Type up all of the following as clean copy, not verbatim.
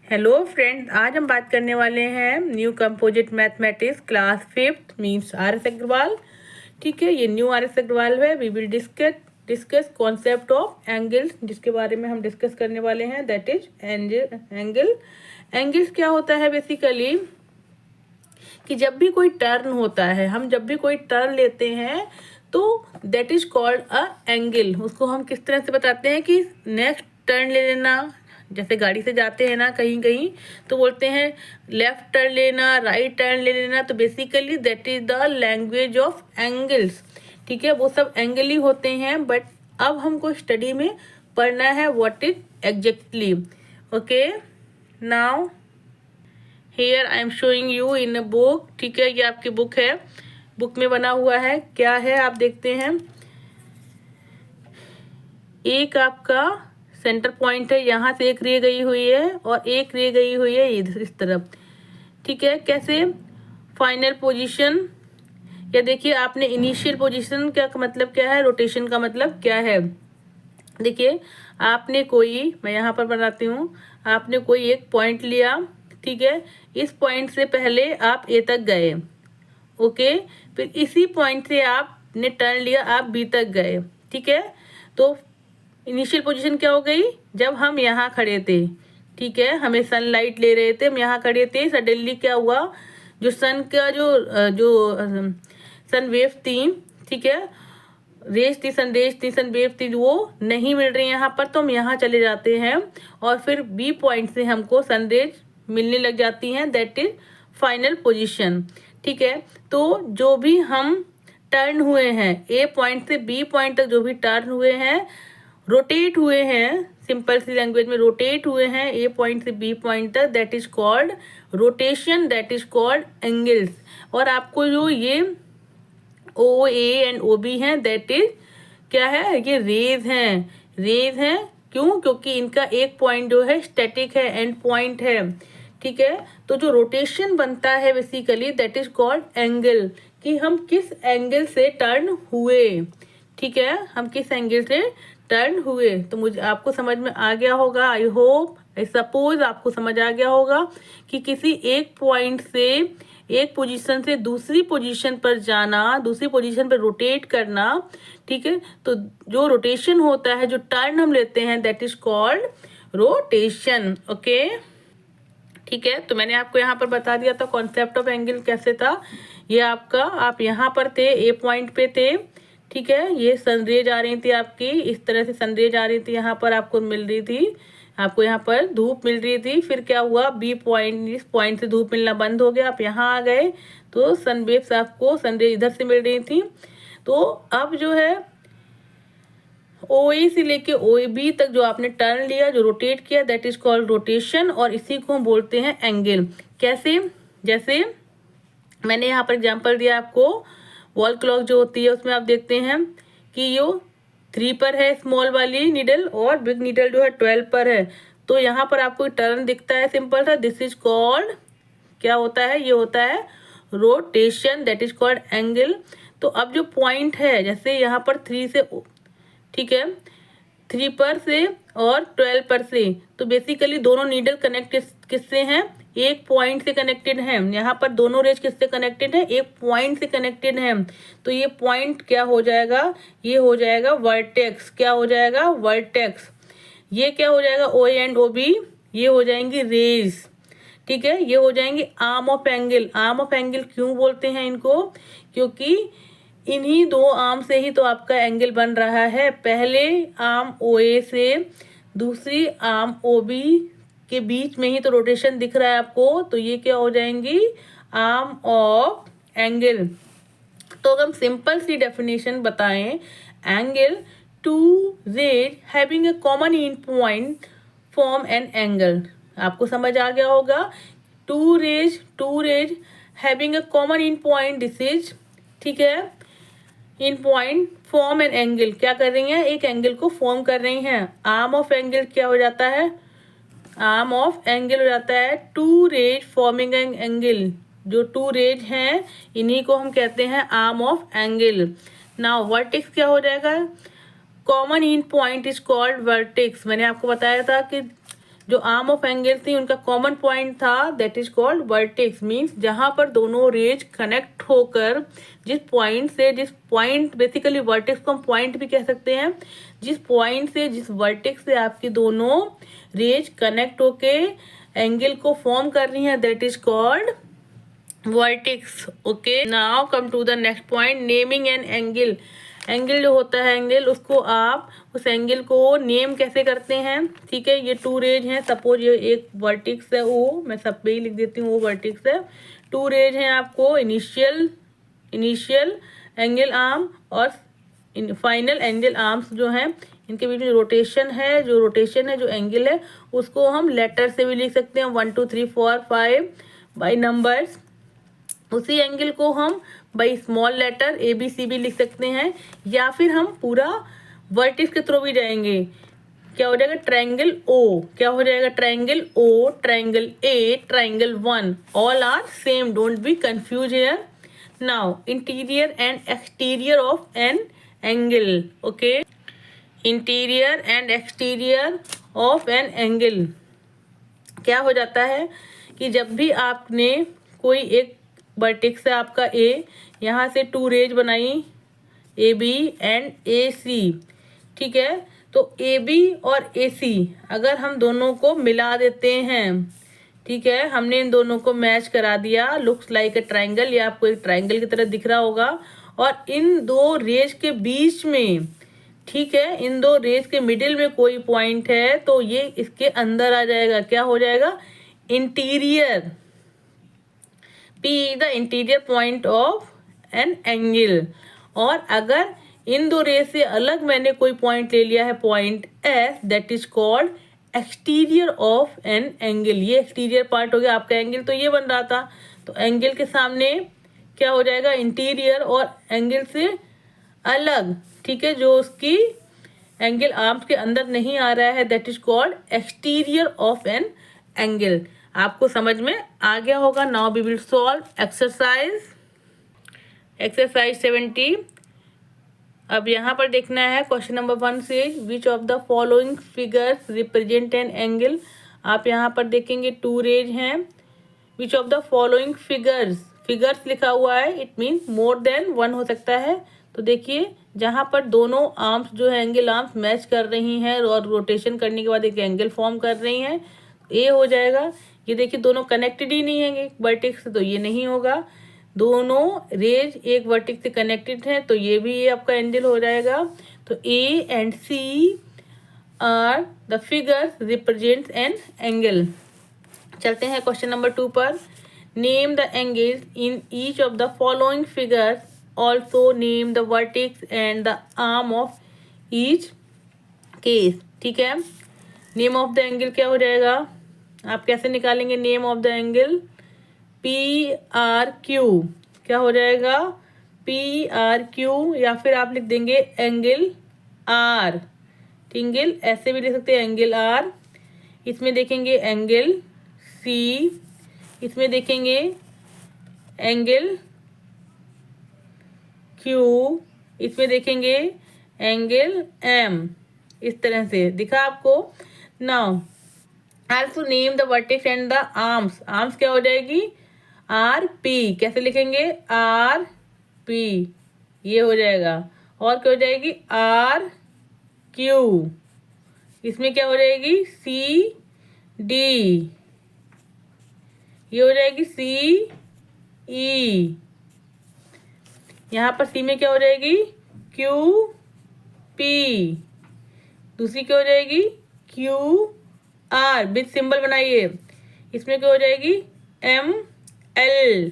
Hello friends, आज हम बात करने वाले हैं new composite mathematics class 5th means R S Agarwal. ठीक है, ये न्यू आर एस अग्रवाल है। We will discuss concept of angles, जिसके बारे में हम डिस्कस करने वाले हैं, दैट इज एंगल। एंगल्स क्या होता है बेसिकली कि जब भी कोई टर्न होता है, हम जब भी कोई टर्न लेते हैं तो that is called a angle. उसको हम किस तरह से बताते हैं कि नेक्स्ट टर्न ले लेना। जैसे गाड़ी से जाते हैं ना कहीं कहीं तो बोलते हैं लेफ्ट टर्न लेना, राइट टर्न ले लेना, तो basically that is the language of angles. ठीक है, वो सब एंगल ही होते हैं। बट अब हमको स्टडी में पढ़ना है what is exactly. Okay, now here I am showing you in a book. ठीक है, ये आपकी बुक है, बुक में बना हुआ है। क्या है आप देखते हैं, एक आपका सेंटर पॉइंट है, यहाँ से एक रे गई हुई है और एक रे गई हुई है इस तरफ। ठीक है, कैसे फाइनल पोजीशन, या देखिए आपने इनिशियल पोजीशन का मतलब क्या है, रोटेशन का मतलब क्या है। देखिए आपने कोई, मैं यहाँ पर बनाती हूँ, आपने कोई एक पॉइंट लिया। ठीक है, इस पॉइंट से पहले आप ए तक गए। ओके, फिर इसी पॉइंट से आपने टर्न लिया, आप बी तक गए। ठीक है, तो इनिशियल पोजीशन क्या हो गई, जब हम यहाँ खड़े थे। ठीक है, हमें सनलाइट ले रहे थे, हम यहाँ खड़े थे, सडनली क्या हुआ, जो सन का जो सन वेव थी, ठीक है, रेज थी, सन वेव थी, वो नहीं मिल रही यहाँ पर, तो हम यहाँ चले जाते हैं और फिर बी पॉइंट से हमको सन रेज मिलने लग जाती हैं, दैट इज फाइनल पोजीशन। ठीक है, तो जो भी हम टर्न हुए हैं ए पॉइंट से बी पॉइंट तक, जो भी टर्न हुए हैं, रोटेट हुए हैं, सिंपल सी लैंग्वेज में रोटेट हुए हैं ए पॉइंट से बी पॉइंट तक, that is called rotation, that is called angles. और आपको जो ये ओ ए एंड ओ बी हैं, दैट इज क्या है, ये रेज हैं, रेज हैं। क्यों, क्योंकि इनका एक पॉइंट जो है स्टैटिक है, एंड पॉइंट है। ठीक है, तो जो रोटेशन बनता है basically that is called angle, कि हम किस एंगल से टर्न हुए। ठीक है, हम किस एंगल से टर्न हुए। तो मुझे आपको समझ में आ गया होगा, आई होप, आई सपोज आपको समझ आ गया होगा कि किसी एक पॉइंट से, एक पोजीशन से दूसरी पोजीशन पर जाना, दूसरी पोजीशन पर रोटेट करना। ठीक है, तो जो रोटेशन होता है, जो टर्न हम लेते हैं, that is called rotation. Okay, ठीक है, तो मैंने आपको यहाँ पर बता दिया था कॉन्सेप्ट ऑफ एंगल कैसे था। ये आपका, आप यहाँ पर थे, ए पॉइंट पे थे। ठीक है, ये सनरेज आ रही थी आपकी, इस तरह से सनरेज आ रही थी, यहाँ पर आपको मिल रही थी, आपको यहाँ पर धूप मिल रही थी। फिर क्या हुआ, बी पॉइंट, इस पॉइंट से धूप मिलना बंद हो गया, आप यहाँ आ गए, तो सनवेव्स आपको, सनरेज इधर से मिल रही थी। तो अब जो है ओ ए से लेके ओ बी तक जो आपने टर्न लिया, जो रोटेट किया, दैट इज कॉल्ड रोटेशन, और इसी को हम बोलते हैं एंगल। कैसे, जैसे मैंने यहाँ पर एग्जांपल दिया आपको, वॉल क्लॉक जो होती है उसमें आप देखते हैं कि यो 3 पर है स्मॉल वाली नीडल, और बिग नीडल जो है 12 पर है। तो यहाँ पर आपको टर्न दिखता है सिंपल सा, दिस इज कॉल्ड, क्या होता है, ये होता है rotation, that is called angle. तो अब जो पॉइंट है, जैसे यहाँ पर 3 से, ठीक है, 3 पर से और 12 पर से, तो बेसिकली दोनों नीडल कनेक्ट किससे हैं, एक पॉइंट से कनेक्टेड है। यहाँ पर दोनों रेज किससे कनेक्टेड है, एक पॉइंट से कनेक्टेड है। तो ये पॉइंट क्या हो जाएगा, ये हो जाएगा वर्टेक्स। क्या हो जाएगा, वर्टेक्स। ये क्या हो जाएगा, ओ एंड ओ बी, ये हो जाएंगी रेज। ठीक है, ये हो जाएंगे arm of angle. Arm of angle क्यों बोलते हैं इनको, क्योंकि इन्हीं दो आर्म से ही तो आपका एंगल बन रहा है। पहले आर्म ओ ए से दूसरी आर्म ओ बी के बीच में ही तो रोटेशन दिख रहा है आपको, तो ये क्या हो जाएंगी, आर्म ऑफ एंगल। तो अगर हम सिंपल सी डेफिनेशन बताएं, angle, two rays having a common in point form an angle. आपको समझ आ गया होगा, two rays having a common in point, this is, ठीक है, end point form an angle, क्या कर रही हैं, एक एंगल को फॉर्म कर रही हैं। आर्म ऑफ एंगल क्या हो जाता है, आर्म ऑफ एंगल हो जाता है two rays forming an angle. जो टू रेज हैं इन्हीं को हम कहते हैं arm of angle. Now vertex क्या हो जाएगा, common in point is called vertex. मैंने आपको बताया था कि जो आर्म ऑफ एंगल थी उनका कॉमन पॉइंट था, that is called vertex. Means जहां पर दोनों रेज कनेक्ट होकर जिस पॉइंट बेसिकली वर्टेक्स को हम पॉइंट भी कह सकते हैं, जिस पॉइंट से जिस वर्टेक्स से आपकी दोनों रेज कनेक्ट होके एंगल को फॉर्म कर रही हैं, that is called vertex. Okay, now come to the next point, naming an angle. Angle जो होता है एंगल, उसको आप उस एंगल को नेम कैसे करते हैं? ठीक है, ये टू रेज हैं, सपोज ये एक वर्टेक्स है ओ, मैं सब पे ही लिख देती हूँ, वो वर्टेक्स है। टू रेज हैं, आपको इनिशियल एंगल आर्म और फाइनल एंगल आर्म्स जो हैं, इनके बीच में रोटेशन है, जो एंगल है उसको हम लेटर से भी लिख सकते हैं, 1 2 3 4 5 बाई नंबर्स। उसी एंगल को हम बाई स्मॉल लेटर ABC भी लिख सकते हैं, या फिर हम पूरा वर्टिक्स के थ्रू भी जाएंगे। क्या हो जाएगा? Triangle O। क्या हो जाएगा? Triangle O, triangle A, triangle 1, all are same, don't be confuse here. Now interior and exterior of an angle. Okay, interior and exterior of an angle. क्या हो जाता है कि जब भी आपने कोई एक वर्टेक्स से आपका A, यहाँ से टू रेज बनाई AB एंड AC, ठीक है, तो AB और AC अगर हम दोनों को मिला देते हैं, ठीक है, हमने इन दोनों को मैच करा दिया, लुक्स लाइक ए ट्रायंगल, ये आपको एक ट्रायंगल की तरह दिख रहा होगा। और इन दो रेज के बीच में, ठीक है, इन दो रेज के मिडिल में कोई पॉइंट है तो ये इसके अंदर आ जाएगा। क्या हो जाएगा? Interior. P is the interior point of an angle। और अगर इन दो रेज से अलग मैंने कोई पॉइंट ले लिया है, point S, that is called exterior of an angle. ये एक्सटीरियर पार्ट हो गया आपका एंगल, तो ये बन रहा था, तो एंगल के सामने क्या हो जाएगा? इंटीरियर, और एंगल से अलग, ठीक है, जो उसकी एंगल आर्म्स के अंदर नहीं आ रहा है, that is called exterior of an angle. आपको समझ में आ गया होगा। Now we will solve exercise 70। अब यहाँ पर देखना है क्वेश्चन नंबर 1 से, which of the following figures represent an angle. आप यहाँ पर देखेंगे टू रेज हैं, which of the following figures लिखा हुआ है, इट मीन्स मोर देन 1 हो सकता है। तो देखिए, जहाँ पर दोनों आर्म्स जो है एंगल आर्म्स मैच कर रही हैं और रोटेशन करने के बाद एक एंगल फॉर्म कर रही हैं, ए हो जाएगा। ये देखिए दोनों कनेक्टेड ही नहीं है वर्टेक्स से, तो ये नहीं होगा। दोनों रेज एक वर्टेक्स से कनेक्टेड है, तो ये भी ये आपका एंगल हो जाएगा। तो A and C are the figures represents an angle. चलते हैं क्वेश्चन नंबर 2 पर। Name the angles in each of the following figures, also name the vertex and the arm of each case. ठीक है, name of the angle क्या हो जाएगा? आप कैसे निकालेंगे name of the angle? PRQ। क्या हो जाएगा? PRQ, या फिर आप लिख देंगे एंगल R। एंगल ऐसे भी लिख सकते हैं, एंगल R। इसमें देखेंगे एंगल C, इसमें देखेंगे एंगल Q, इसमें देखेंगे एंगल M। इस तरह से दिखा आपको। Now also name the vertex and the arms. Arms क्या हो जाएगी? RP। कैसे लिखेंगे? RP, ये हो जाएगा। और क्या हो जाएगी? RQ। इसमें क्या हो जाएगी? CD, ये हो जाएगी CE। यहाँ पर C में क्या हो जाएगी? QP। दूसरी क्या हो जाएगी? QR, बिग सिंबल बनाइए। इसमें क्या हो जाएगी? ML।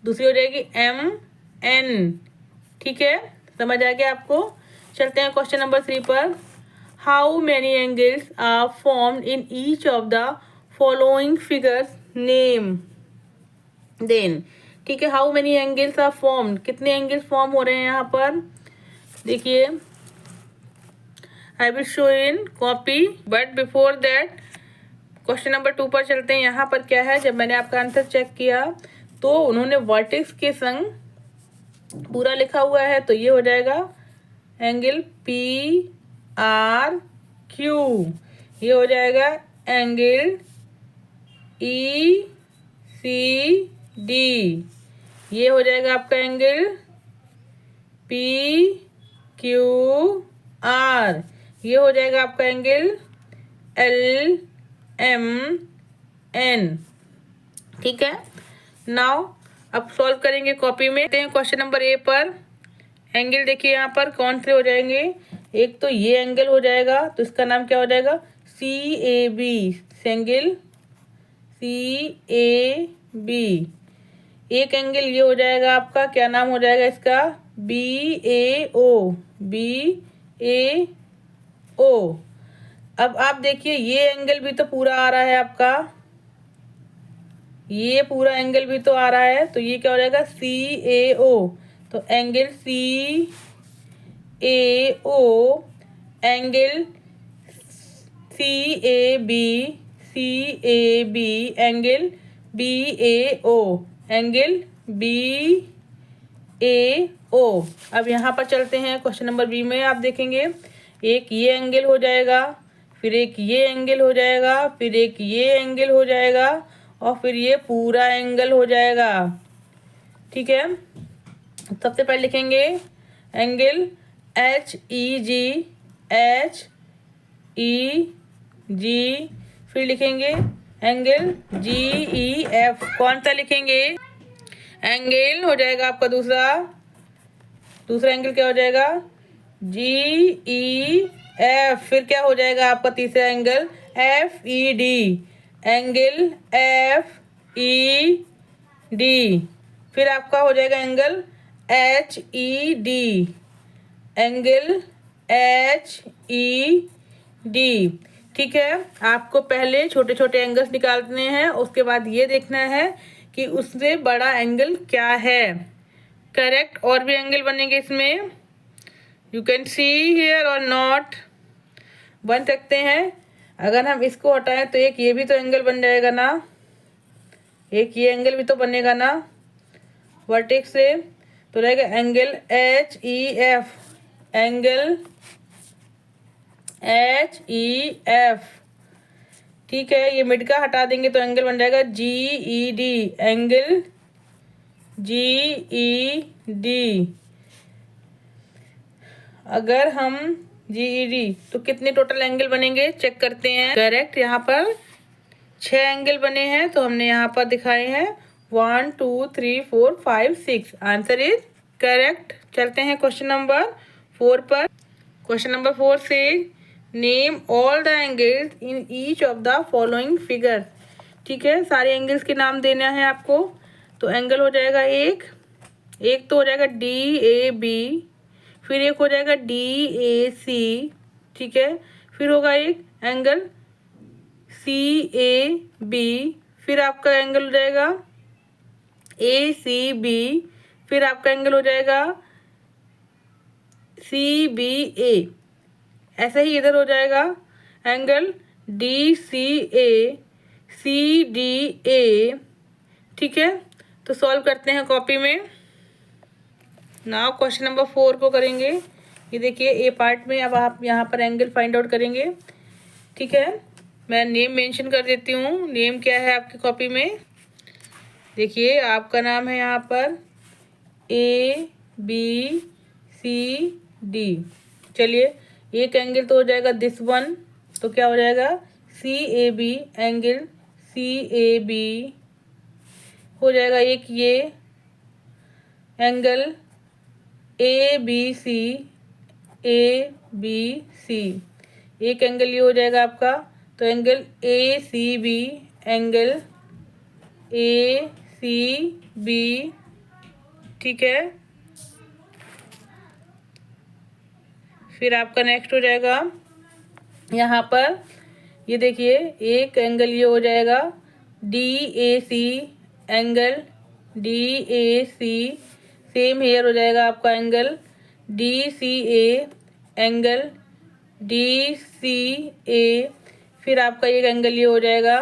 दूसरी हो जाएगी MN। ठीक है, समझ आ गया आपको। चलते हैं क्वेश्चन नंबर 3 पर। How many angles are formed in each of the following figures, name then. ठीक है, how many angles are formed, कितने एंगल्स फॉर्म हो रहे हैं यहाँ पर? देखिए, I will show in copy, but before that question number 2 पर चलते हैं। यहाँ पर क्या है, जब मैंने आपका आंसर चेक किया तो उन्होंने वर्टेक्स के संग पूरा लिखा हुआ है, तो ये हो जाएगा एंगल PRQ। ये हो जाएगा एंगल ई सी डी। ये हो जाएगा आपका एंगल पी क्यू आर। ये हो जाएगा आपका एंगल एल एम एन। ठीक है, नाउ अब सॉल्व करेंगे कॉपी में। क्वेश्चन नंबर ए पर एंगल देखिए यहाँ पर कौन से हो जाएंगे। एक तो ये एंगल हो जाएगा, तो इसका नाम क्या हो जाएगा, C A B, angle C A B. एक एंगल ये हो जाएगा आपका, क्या नाम हो जाएगा इसका, B A O, B A O. अब आप देखिए ये एंगल भी तो पूरा आ रहा है आपका, ये पूरा एंगल भी तो आ रहा है, तो ये क्या हो जाएगा, सी ए ओ। तो angle C A O, angle C A B, C A B, angle B A O, angle B A O. अब यहाँ पर चलते हैं क्वेश्चन नंबर बी में। आप देखेंगे एक ये एंगल हो जाएगा, फिर एक ये एंगल हो जाएगा, फिर एक ये एंगल हो जाएगा, और फिर ये पूरा एंगल हो जाएगा। ठीक है, सबसे पहले लिखेंगे एंगल एच ई जी, एच ई जी। फिर लिखेंगे एंगल जी ई एफ। कौन सा लिखेंगे, एंगल हो जाएगा आपका दूसरा एंगल क्या हो जाएगा, जी ई एफ। फिर क्या हो जाएगा आपका तीसरा angle, F E D, angle F E D. फिर आपका हो जाएगा angle H E D, angle H E D. ठीक है, आपको पहले छोटे छोटे एंगल्स निकालने हैं, उसके बाद ये देखना है कि उससे बड़ा एंगल क्या है। करेक्ट, और भी एंगल बनेंगे इसमें, यू कैन सी हियर और नॉट, बन सकते हैं। अगर हम इसको हटाएं तो एक ये भी तो एंगल बन जाएगा ना, एक ये एंगल भी तो बनेगा ना वर्टेक्स से, तो रहेगा angle H E F, angle H E F. ठीक है, ये मिड का हटा देंगे तो एंगल बन जाएगा G E D, angle G E D. अगर हम जी ई डी तो कितने टोटल एंगल बनेंगे चेक करते हैं। करेक्ट, यहाँ पर 6 एंगल बने हैं, तो हमने यहाँ पर दिखाए हैं 1 2 3 4 5 6। Answer is correct. चलते हैं क्वेश्चन नंबर 4 पर। क्वेश्चन नंबर 4 से name all the angles in each of the following figure. ठीक है, सारे एंगल्स के नाम देना है आपको। तो एंगल हो जाएगा एक तो हो जाएगा डी ए बी, फिर एक हो जाएगा डी ए सी। ठीक है, फिर होगा एक एंगल सी ए बी, फिर आपका एंगल हो जाएगा ए सी बी, फिर आपका एंगल हो जाएगा सी बी ए। ऐसे ही इधर हो जाएगा angle D C A, C D A. ठीक है, तो सॉल्व करते हैं कॉपी में। नाउ क्वेश्चन नंबर 4 को करेंगे। ये देखिए ए पार्ट में अब आप यहाँ पर एंगल फाइंड आउट करेंगे। ठीक है, मैं नेम मेंशन कर देती हूँ। नेम क्या है आपकी कॉपी में, देखिए आपका नाम है यहाँ पर ए बी सी डी। चलिए, एक एंगल तो हो जाएगा दिस वन, तो क्या हो जाएगा C A B, angle C A B हो जाएगा। एक ये angle A B C, A B C, एक एंगल ये हो जाएगा आपका, तो angle A C B, angle A C B. ठीक है, फिर आपका नेक्स्ट हो जाएगा यहाँ पर, ये देखिए एक एंगल ये हो जाएगा D A C, angle D A C. Same here हो जाएगा आपका angle D C A, angle D C A. फिर आपका एक एंगल ये हो जाएगा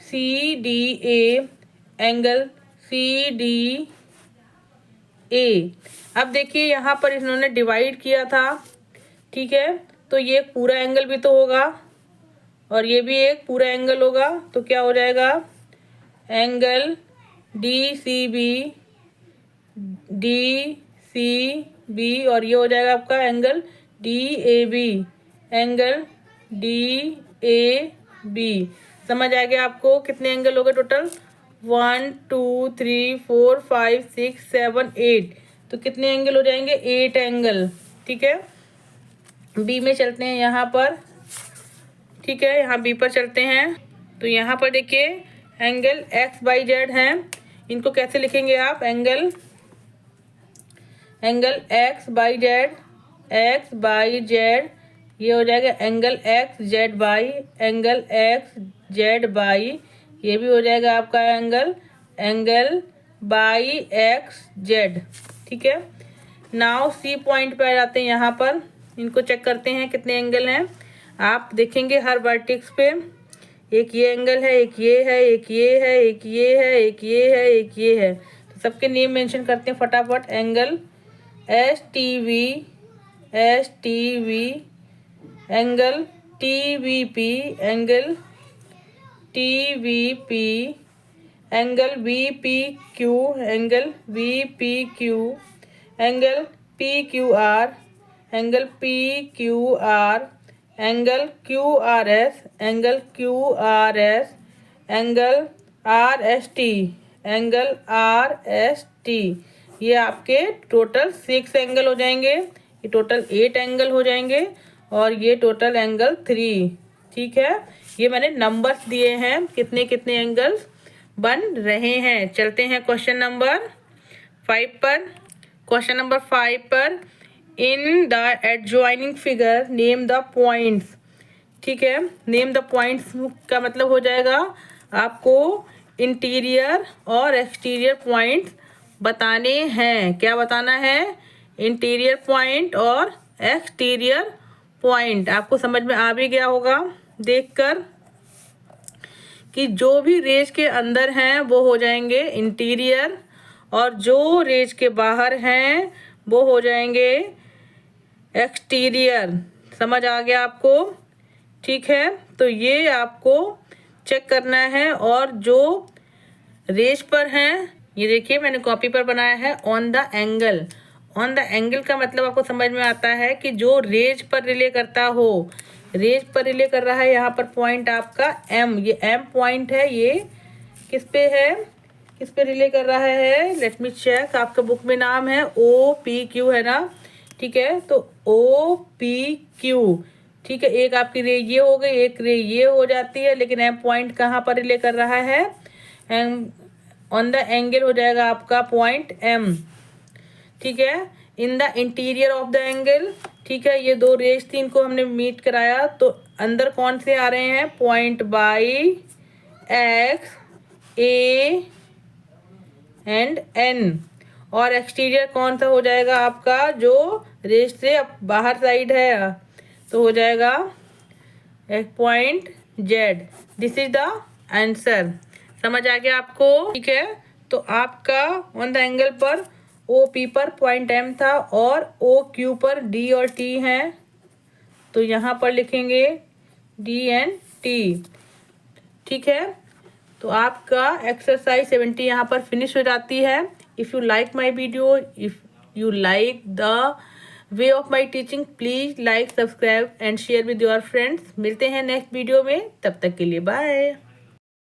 C D A, angle C D A. अब देखिए यहाँ पर इन्होंने डिवाइड किया था। ठीक है, तो ये पूरा एंगल भी तो होगा, और ये भी एक पूरा एंगल होगा, तो क्या हो जाएगा, एंगल DCB, DCB, और ये हो जाएगा आपका एंगल DAB, एंगल DAB। समझ आ गया आपको कितने एंगल हो गए टोटल, 1 2 3 4 5 6 7 8, तो कितने एंगल हो जाएंगे, 8 एंगल। ठीक है, बी में चलते हैं यहाँ पर। ठीक है, यहाँ बी पर चलते हैं। तो यहाँ पर देखिए एंगल XYZ हैं, इनको कैसे लिखेंगे आप, एंगल XYZ, ये हो जाएगा एंगल XZ, एंगल XZ, ये भी हो जाएगा आपका एंगल XZ। ठीक है, नाउ सी पॉइंट पे आ जाते हैं। यहाँ पर इनको चेक करते हैं कितने एंगल हैं। आप देखेंगे हर वर्टेक्स पे एक ये एंगल है, एक ये है, एक ये है, एक ये है, एक ये है, एक ये है। तो सबके नेम मेंशन करते हैं फटाफट। Angle STV, angle TVP, angle TVP, angle VPQ, angle VPQ, angle PQR, angle PQR, angle QRS, angle QRS, angle RST, angle RST। ये आपके टोटल 6 एंगल हो जाएंगे, ये टोटल 8 एंगल हो जाएंगे, और ये टोटल एंगल 3। ठीक है, ये मैंने नंबर्स दिए हैं कितने कितने एंगल्स बन रहे हैं। चलते हैं क्वेश्चन नंबर 5 पर। क्वेश्चन नंबर 5 पर, in the adjoining figure name the points. ठीक है, नेम द पॉइंट्स का मतलब हो जाएगा आपको इंटीरियर और एक्सटीरियर पॉइंट्स बताने हैं। क्या बताना है, इंटीरियर पॉइंट और एक्सटीरियर पॉइंट। आपको समझ में आ भी गया होगा देखकर कि जो भी रेज के अंदर हैं वो हो जाएंगे इंटीरियर, और जो रेज के बाहर हैं वो हो जाएंगे एक्सटीरियर। समझ आ गया आपको। ठीक है, तो ये आपको चेक करना है। और जो रेज पर हैं, ये देखिए मैंने कॉपी पर बनाया है on the angle. On the angle का मतलब आपको समझ में आता है कि जो रेज पर रिले करता हो। रेज पर रिले कर रहा है यहाँ पर पॉइंट आपका M, ये M पॉइंट है। ये किस पे है, किस पे रिले कर रहा है, लेट मी चेक। आपका बुक में नाम है OPQ है ना। ठीक है, तो OPQ। ठीक है, एक आपकी रे ये हो गई, एक रे ये हो जाती है, लेकिन M पॉइंट कहाँ पर रिले कर रहा है, ऑन द एंगल हो जाएगा आपका पॉइंट M। ठीक है, in the interior of the angle. ठीक है, ये दो रेज थी, इनको हमने मीट कराया, तो अंदर कौन से आ रहे हैं, point by X, A and N। और एक्सटीरियर कौन सा हो जाएगा आपका, जो रेज से बाहर साइड है, तो हो जाएगा point Z। This is the answer. समझ आ गया आपको। ठीक है, तो आपका ऑन द एंगल पर OP पर पॉइंट M था, और OQ पर D और T हैं, तो यहाँ पर लिखेंगे D एंड T। ठीक है, तो आपका एक्सरसाइज 70 यहाँ पर फिनिश हो जाती है। If you like my video, if you like the way of my teaching, please like, subscribe and share with your friends. मिलते हैं नेक्स्ट वीडियो में, तब तक के लिए बाय।